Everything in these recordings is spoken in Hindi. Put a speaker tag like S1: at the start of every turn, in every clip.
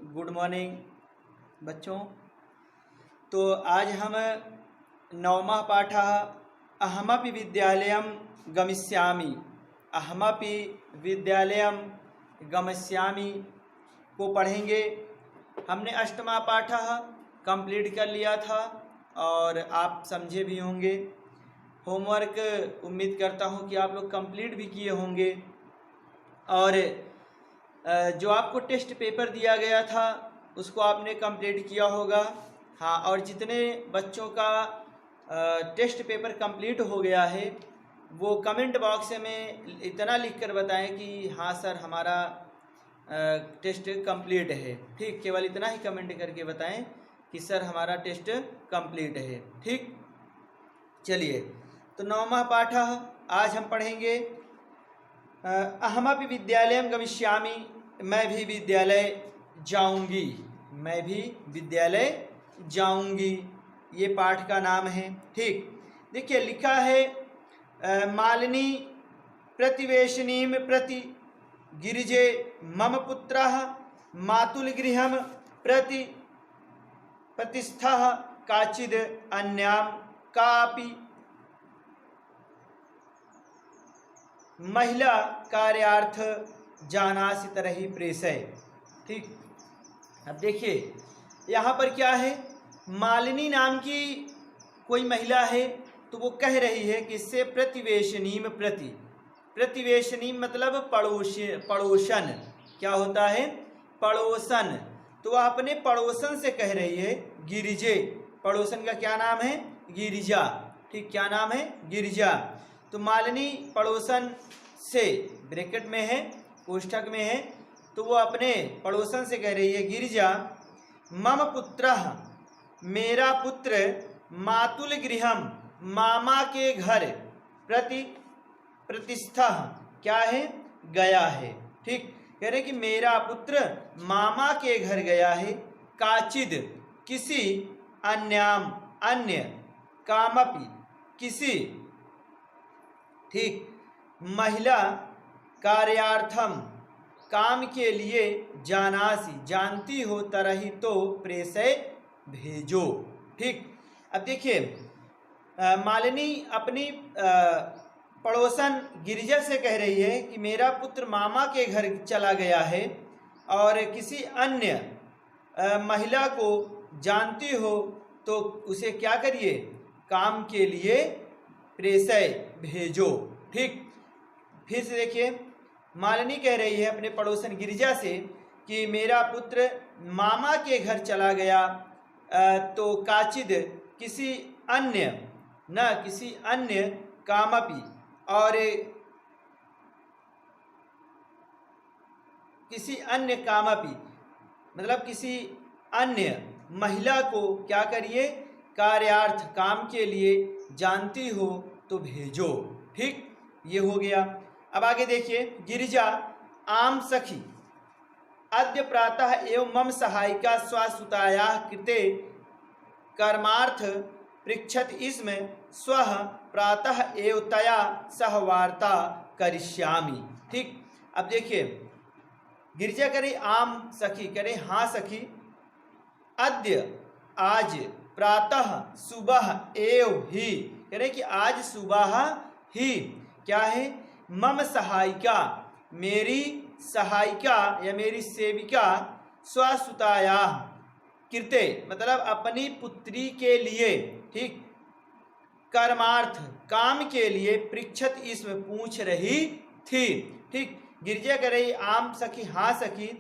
S1: गुड मॉर्निंग बच्चों। तो आज हम नवमः पाठः अहमपि विद्यालयं गमिष्यामि अहमपि विद्यालयं गमिष्यामि को पढ़ेंगे। हमने अष्टमा पाठः कंप्लीट कर लिया था और आप समझे भी होंगे। होमवर्क उम्मीद करता हूँ कि आप लोग कंप्लीट भी किए होंगे और जो आपको टेस्ट पेपर दिया गया था उसको आपने कंप्लीट किया होगा। हाँ, और जितने बच्चों का टेस्ट पेपर कंप्लीट हो गया है वो कमेंट बॉक्स में इतना लिख कर बताएं कि हाँ सर हमारा टेस्ट कंप्लीट है। ठीक, केवल इतना ही कमेंट करके बताएं कि सर हमारा टेस्ट कंप्लीट है। ठीक, चलिए तो नवमा पाठः आज हम पढ़ेंगे अहमपि विद्यालयं गमिष्यामि, मैं भी विद्यालय जाऊंगी, मैं भी विद्यालय जाऊंगी, ये पाठ का नाम है। ठीक, देखिए लिखा है मालिनी प्रतिवेशनीम प्रति गिरिजे मम पुत्रः मातुल गृहं प्रति प्रतिष्ठः काचिद अन्यां कापि महिला कार्यार्थ जानासि तरहि प्रेषय। ठीक, अब देखिए यहाँ पर क्या है, मालिनी नाम की कोई महिला है तो वो कह रही है कि इससे प्रतिवेशनीम प्रति, प्रतिवेशनीम मतलब पड़ोसन, क्या होता है पड़ोसन। तो वह अपने पड़ोसन से कह रही है गिरिजे, पड़ोसन का क्या नाम है गिरिजा। ठीक, क्या नाम है गिरिजा। तो मालिनी पड़ोसन से ब्रैकेट में है, कोष्ठक में है, तो वो अपने पड़ोसन से कह रही है गिरिजा मम पुत्रः, मेरा पुत्र मातुल गृहम, मामा के घर, प्रति प्रतिष्ठा क्या है गया है। ठीक, कह रहे कि मेरा पुत्र मामा के घर गया है, काचिद किसी, अन्याम अन्य, कामपि किसी, ठीक, महिला कार्यार्थम काम के लिए, जानासी जानती हो, तरही तो प्रेषय भेजो। ठीक, अब देखिए मालिनी अपनी पड़ोसन गिरिजा से कह रही है कि मेरा पुत्र मामा के घर चला गया है और किसी अन्य महिला को जानती हो तो उसे क्या करिए, काम के लिए प्रेषय भेजो। ठीक, फिर से देखिए मालिनी कह रही है अपने पड़ोसन गिरिजा से कि मेरा पुत्र मामा के घर चला गया तो काचिद किसी अन्य, न किसी अन्य, कामपि और किसी अन्य, कामपि मतलब किसी अन्य महिला को क्या करिए, कार्यार्थ काम के लिए जानती हो तो भेजो। ठीक, ये हो गया। अब आगे देखिए गिरिजा आम सखी अद्य प्रातः एवं मम सहायिका स्वसुतायाः कृते कर्मार्थ पृच्छत इसमें स्वः प्रातः एव तया सह वार्ता करिष्यामि। ठीक, अब देखिए गिरिजा करे आम सखी, करे हाँ सखी, अद्य आज, प्रातः सुबह, एव ही करे कि आज सुबह ही क्या है, मम सहायिका मेरी सहायिका या मेरी सेविका, स्वसुताया कृते मतलब अपनी पुत्री के लिए, ठीक, कर्मार्थ काम के लिए, पृच्छत इसमें पूछ रही थी। ठीक, गिरिजा कह रही आम सखी हाँ सखी,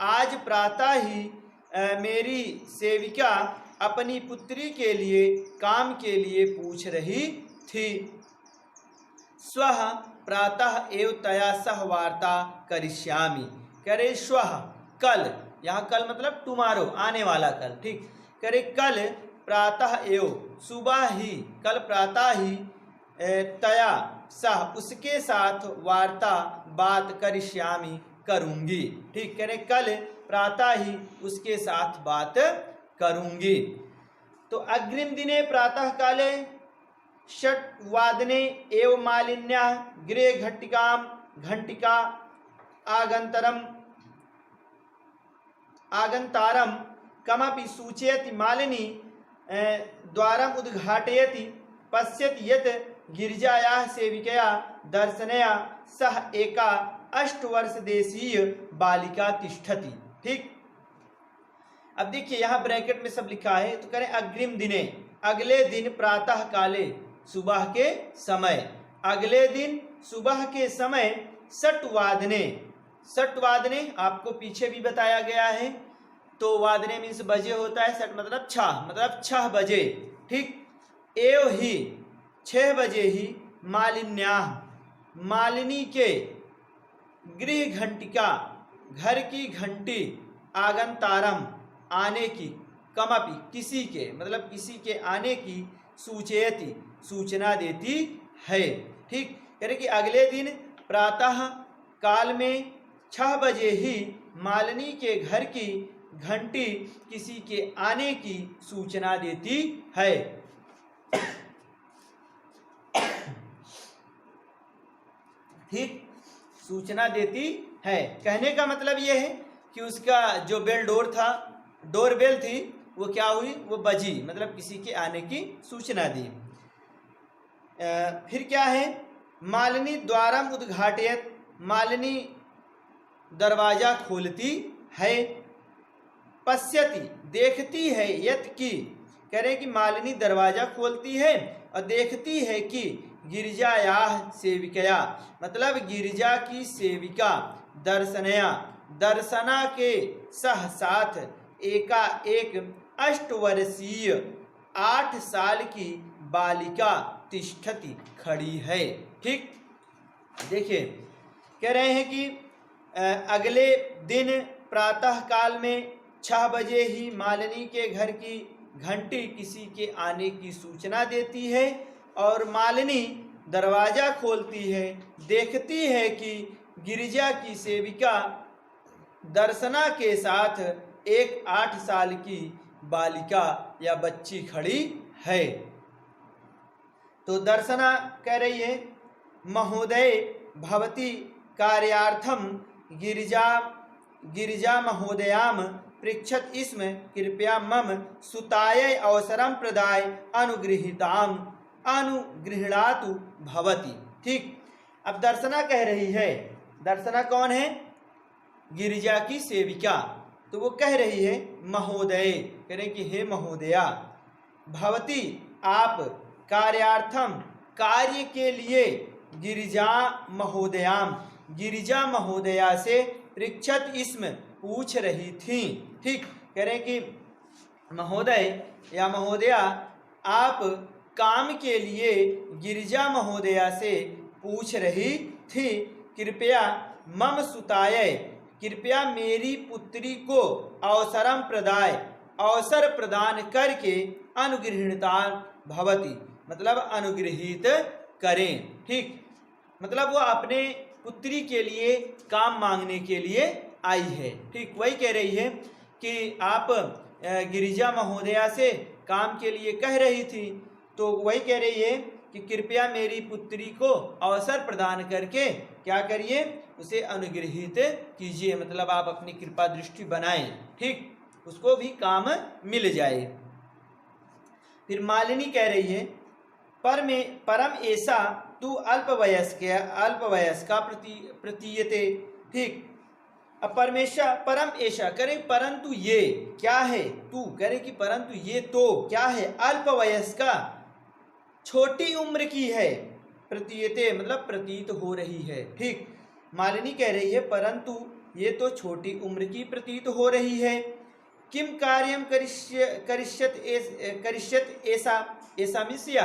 S1: आज प्रातः ही मेरी सेविका अपनी पुत्री के लिए काम के लिए पूछ रही थी। स्वः प्रातः एव तया सह वार्ता करिष्यामि, करे स्वः कल, यहाँ कल मतलब टुमारो, आने वाला कल। ठीक, करे कल प्रातः एव सुबह ही, कल प्रातः ही, तया सह उसके साथ, वार्ता बात, करिष्यामि करूंगी। ठीक, करे कल प्रातः ही उसके साथ बात करूंगी। तो अग्रिम दिने प्रातः काले षट्वादने एव मालिन्या गृहे घंटिका आगंतरम आगंतारम कमपि सूचयति मालिनी द्वारम उद्घाटयति पश्यति यत् गिरिजायाः सेविकया दर्शनया सह एका 8 वर्ष देशीय बालिका तिष्ठति। ठीक, अब देखिए यहाँ ब्रैकेट में सब लिखा है, तो करें अग्रिम दिने, अगले दिन प्रातः काले, सुबह के समय, अगले दिन सुबह के समय, षट्वादने, षट्वादने आपको पीछे भी बताया गया है, तो वादने मीन्स बजे होता है, षट मतलब 6, मतलब 6 बजे। ठीक, एव ही 6 बजे ही मालिन्याः, मालिनी के, गृह घंटिका, घर की घंटी, आगंतारम आने की, कमपि किसी के, मतलब किसी के आने की, सूचयति सूचना देती है। ठीक, यानी कि अगले दिन प्रातः काल में 6 बजे ही मालिनी के घर की घंटी किसी के आने की सूचना देती है। ठीक, सूचना देती है, कहने का मतलब यह है कि उसका जो बेल डोर था, डोर बेल थी, वो क्या हुई, वो बजी, मतलब किसी के आने की सूचना दी। फिर क्या है, मालिनी द्वारम उद्घाटयत, मालिनी दरवाजा खोलती है, पश्यति देखती है, यत् की, कह रहे कि मालिनी दरवाजा खोलती है और देखती है कि गिरिजायाः सेविकया, मतलब गिरिजा की सेविका, दर्शनया दर्शना के सह साथ, एका एक 8 वर्षीय 8 साल की बालिका तिष्ठति खड़ी है। ठीक, देखिए कह रहे हैं कि अगले दिन प्रातः काल में 6 बजे ही मालिनी के घर की घंटी किसी के आने की सूचना देती है और मालिनी दरवाजा खोलती है, देखती है कि गिरिजा की सेविका दर्शना के साथ एक 8 साल की बालिका या बच्ची खड़ी है। तो दर्शना कह रही है, महोदय भवती कार्यार्थम गिरिजा महोदयाम पृच्छत स्म, कृपया मम सुतायै अवसरम प्रदाय अनुगृह्णातु भवती। ठीक, अब दर्शना कह रही है, दर्शना कौन है, गिरिजा की सेविका, तो वो कह रही है महोदय, कह रहे कि हे महोदया, भवती आप, कार्यार्थम कार्य के लिए, गिरिजा महोदयाम गिरिजा महोदया से, पृच्छत स्म पूछ रही थी। ठीक, कह रहे कि महोदय या महोदया आप काम के लिए गिरिजा महोदया से पूछ रही थी, कृपया मम सुताय, कृपया मेरी पुत्री को अवसरम प्रदाय, अवसर प्रदान करके, अनुगृहीता भवती, मतलब अनुगृहित करें। ठीक, मतलब वो अपने पुत्री के लिए काम मांगने के लिए आई है। ठीक, वही कह रही है कि आप गिरिजा महोदया से काम के लिए कह रही थी, तो वही कह रही है कि कृपया मेरी पुत्री को अवसर प्रदान करके क्या करिए, उसे अनुगृहित कीजिए, मतलब आप अपनी कृपा दृष्टि बनाएं। ठीक, उसको भी काम मिल जाए। फिर मालिनी कह रही है, परम ऐसा तू अल्पवयस्का प्रतीयते। ठीक, अब परमेशा परम ऐसा करे, परंतु ये क्या है, तू करे कि परंतु ये तो क्या है, अल्पवयस्का छोटी उम्र की है, प्रतीयते मतलब प्रतीत हो रही है। ठीक, मालिनी कह रही है परंतु ये तो छोटी उम्र की प्रतीत हो रही है। किम कार्यम करिष्यत ऐसा मिस्या,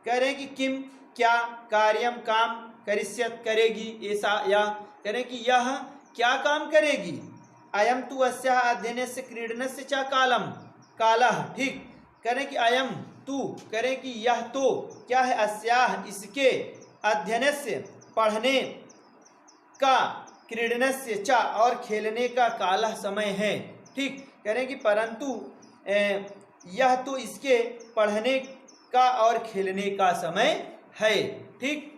S1: कह रहे कि किम क्या, कार्यम काम, करिष्यत करेगी, ऐसा या, कह रहे कि यह क्या काम करेगी, अयम तु अस्याः अध्ययनस्य क्रीडनस्य च कालः। ठीक, कह रहे कि अयम तू, कह रहे कि यह तो क्या है, अस्याः इसके, अध्ययनस्य पढ़ने का, क्रीडनस्य च और खेलने का, कालः समय है। ठीक, कह रहे कि परंतु यह तो इसके पढ़ने का और खेलने का समय है। ठीक,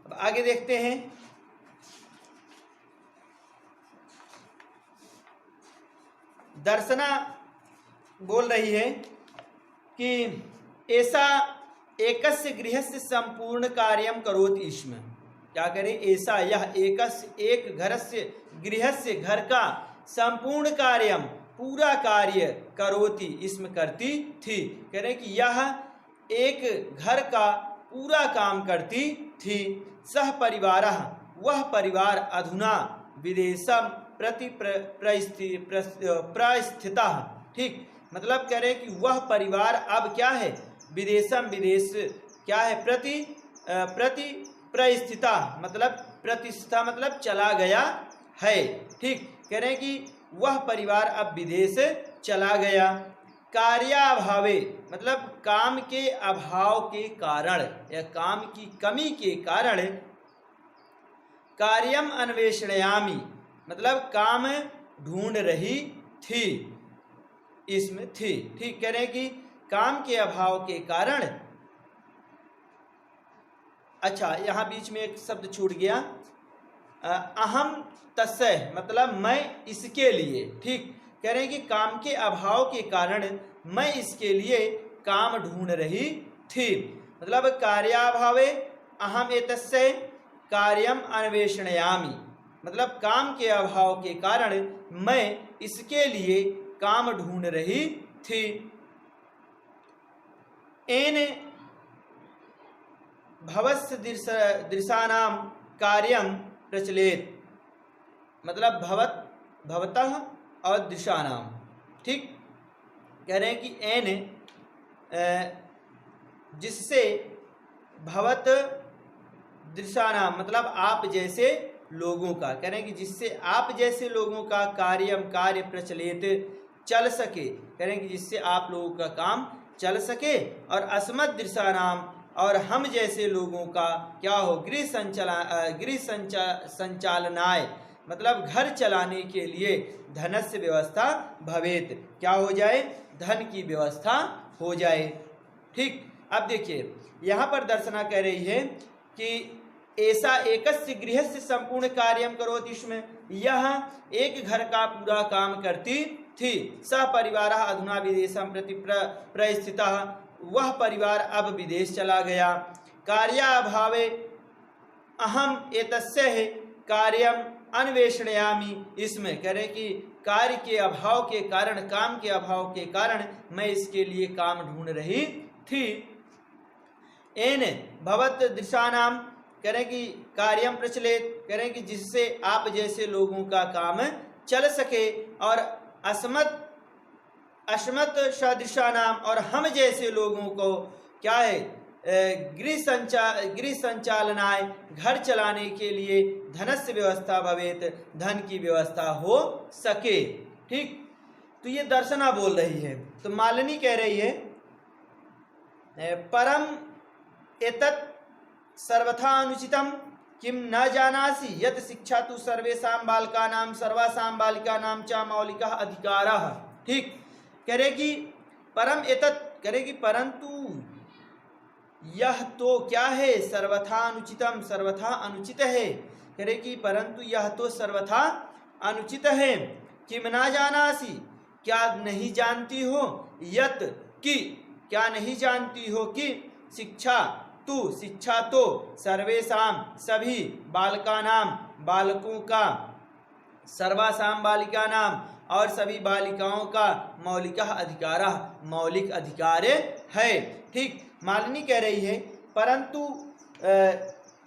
S1: अब आगे देखते हैं। दर्शना बोल रही है कि ऐसा एकस्य गृहस्य संपूर्ण कार्यम करोति इसमें, क्या करें, ऐसा यह एकस्य एक घरस्य गृहस्य घर का संपूर्ण कार्यम पूरा कार्य करोति इसमें करती थी, कह रहे कि यह एक घर का पूरा काम करती थी। सह परिवार वह परिवार अधुना विदेशम प्रति प्रस्थिता, ठीक, मतलब कह रहे कि वह परिवार अब क्या है, विदेशम विदेश क्या है, प्रति प्रस्थिता मतलब प्रतिष्ठा मतलब चला गया है, ठीक, कह रहे कि वह परिवार अब विदेश चला गया। कार्याभावे मतलब काम के अभाव के कारण या काम की कमी के कारण कार्यम अन्वेषणयामि मतलब काम ढूंढ रही थी, इसमें थी, ठीक, कह रहे कि काम के अभाव के कारण, अच्छा यहाँ बीच में एक शब्द छूट गया, अहम तस्य मतलब मैं इसके लिए, ठीक, कह रहे हैं कि काम के अभाव के कारण मैं इसके लिए काम ढूंढ रही थी, मतलब कार्याभावे अहम एतस्य कार्यम अन्वेषणयामि मतलब काम के अभाव के कारण मैं इसके लिए काम ढूंढ रही थी। एन भवस्य दृशानाम कार्यम प्रचलित मतलब भवतः और दृशानाम, ठीक, कह रहे हैं कि एन जिससे भवत दृशानाम मतलब आप जैसे लोगों का, कह रहे हैं कि जिससे आप जैसे लोगों का कार्य प्रचलित चल सके, कह रहे हैं कि जिससे आप लोगों का काम चल सके, और अस्मत् दृशानाम और हम जैसे लोगों का क्या हो, गृह संचालनाय मतलब घर चलाने के लिए धनस्य व्यवस्था भवेत क्या हो जाए, धन की व्यवस्था हो जाए, ठीक। अब देखिए यहाँ पर दर्शना कह रही है कि ऐसा एकस्य गृहस्य संपूर्ण कार्यम करोति, इसमें यह एक घर का पूरा काम करती थी। सह परिवार अधुना विदेशम प्रति प्रस्थिता वह परिवार अब विदेश चला गया। कार्याभावे अहम एतस्य कार्यम अन्वेषणयामि, इसमें कह रहे कि कार्य के अभाव के कारण, काम के अभाव के कारण मैं इसके लिए काम ढूंढ रही थी। एन भवत दृशानाम कह रहे कि कार्यम प्रचलित, कह रहे कि जिससे आप जैसे लोगों का काम चल सके, और अस्मत् सदृशानाम और हम जैसे लोगों को क्या है, गृह संचालनाय घर चलाने के लिए धनस्य व्यवस्था भवेत धन की व्यवस्था हो सके, ठीक। तो ये दर्शना बोल रही है। तो मालिनी कह रही है परम एतत् सर्वथा अनुचितम किम न जानासि यत् शिक्षा तु सर्वेषां बालकानां सर्वासां बालिकानां च मौलिकः अधिकारः, ठीक, कह रहे कि परम एतत्, कह रहे कि परंतु यह तो क्या है, सर्वथा अनुचितम सर्वथा अनुचित है, कह रहे कि परंतु यह तो सर्वथा अनुचित है। किम न जानासि क्या नहीं जानती हो, यत् कि क्या नहीं जानती हो कि शिक्षा तो सर्वेषां सभी बालकानां बालकों का, सर्वासां बालिकानां और सभी बालिकाओं का मौलिकः अधिकारः मौलिक अधिकार है, ठीक। मालिनी कह रही है परंतु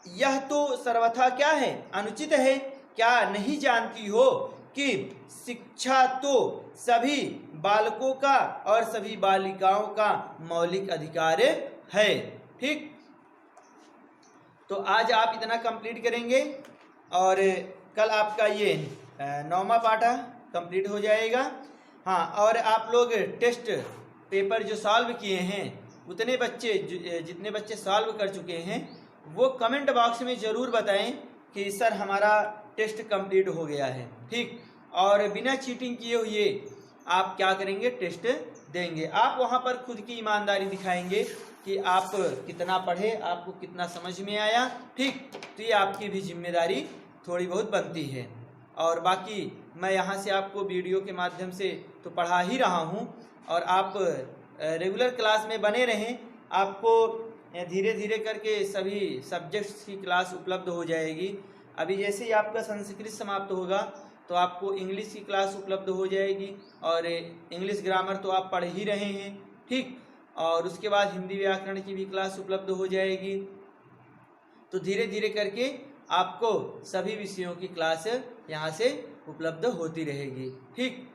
S1: यह तो सर्वथा क्या है, अनुचित है, क्या नहीं जानती हो कि शिक्षा तो सभी बालकों का और सभी बालिकाओं का मौलिक अधिकार है, ठीक। तो आज आप इतना कंप्लीट करेंगे और कल आपका ये 9वां पाठा कंप्लीट हो जाएगा। हाँ, और आप लोग टेस्ट पेपर जो सॉल्व किए हैं, उतने बच्चे जितने बच्चे सॉल्व कर चुके हैं वो कमेंट बॉक्स में ज़रूर बताएं कि सर हमारा टेस्ट कंप्लीट हो गया है, ठीक। और बिना चीटिंग किए हुए आप क्या करेंगे, टेस्ट देंगे। आप वहाँ पर खुद की ईमानदारी दिखाएंगे कि आप कितना पढ़े, आपको कितना समझ में आया, ठीक। तो ये आपकी भी जिम्मेदारी थोड़ी बहुत बनती है। और बाकी मैं यहाँ से आपको वीडियो के माध्यम से तो पढ़ा ही रहा हूँ, और आप रेगुलर क्लास में बने रहें। आपको धीरे धीरे करके सभी सब्जेक्ट्स की क्लास उपलब्ध हो जाएगी। अभी जैसे ही आपका संस्कृत समाप्त होगा तो आपको इंग्लिश की क्लास उपलब्ध हो जाएगी, और इंग्लिश ग्रामर तो आप पढ़ ही रहे हैं, ठीक। और उसके बाद हिंदी व्याकरण की भी क्लास उपलब्ध हो जाएगी। तो धीरे धीरे करके आपको सभी विषयों की क्लास यहाँ से उपलब्ध होती रहेगी, ठीक।